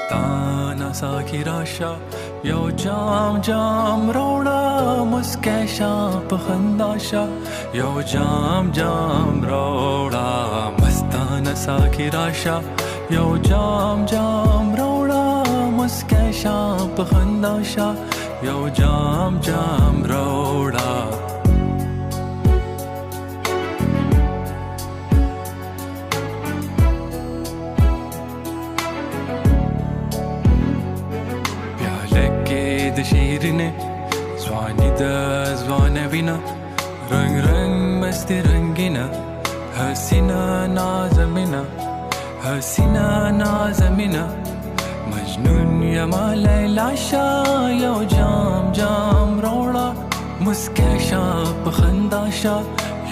مستانه ساکی راشه یو جام جام راوړه مسکی شه په خندا شه یو جام جام راوړه مستانه ساکی راشه یو جام جام راوړه مسکی شه په خندا شه یو جام جام راوړه د شیرینه ځواني د ځوانه وینا رنگ رنگ مستی رنگینه حسینه نازمینه حسینه نازمینه مجنون یما لیلا شا یو جام جام راوړه مسکی شه په خندا شه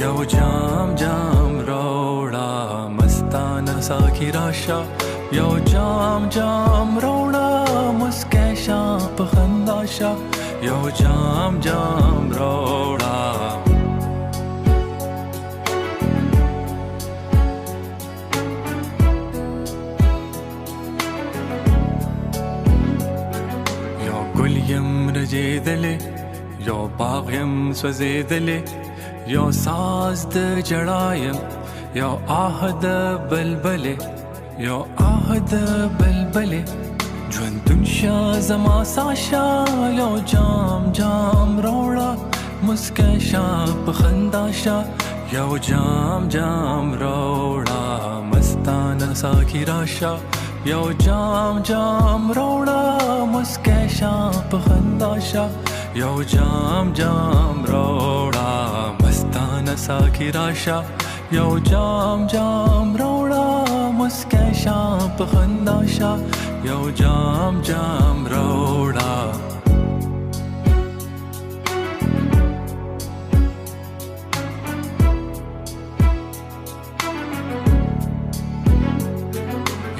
یو جام جام راوړه مستانه ساکی راشه یو جام جام راوړه مسکی شه په خندا شه یو جام جام راوړه یو ګل یم رژېدلی یو باغ یم سوځېدلی یو ساز د ژړا یم یو آه د بلبلې یو آه د بلبلې ژوندون شه زما ساشه یو جام جام راوړه مسکی شه په خندا شه یو جام جام راوړه مستانه ساکی راشه یو جام جام راوړه مسکی شه په خندا شه یو جام جام راوړه مستانه ساکی راشه یو جام جام راوړه مسکی شه په خندا شه یو جام جام راوړه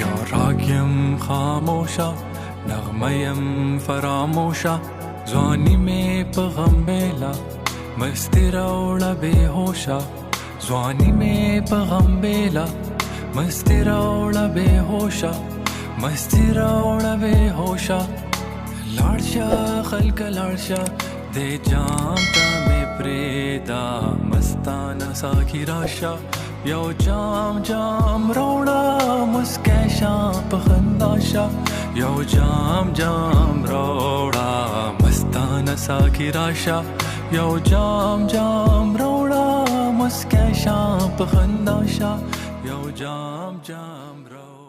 یو راگ یم خاموشه نغمه یم فراموشه ځواني مې په غم بیله مستی راوړه بې هوشه ځواني مې په غم بیله مستی راوړه بې هوشه مستی راوړه بې هوشه لاړ شه خلکه لاړ شه دې جام ته مې پرېږده مستانه ساکی راشه یو جام جام راوړه مسکی شه په خندا شه یو جام جام راوړه مستانه ساکی راشه یو جام جام راوړه مسکی شه په خندا شه یو جام جام راوړه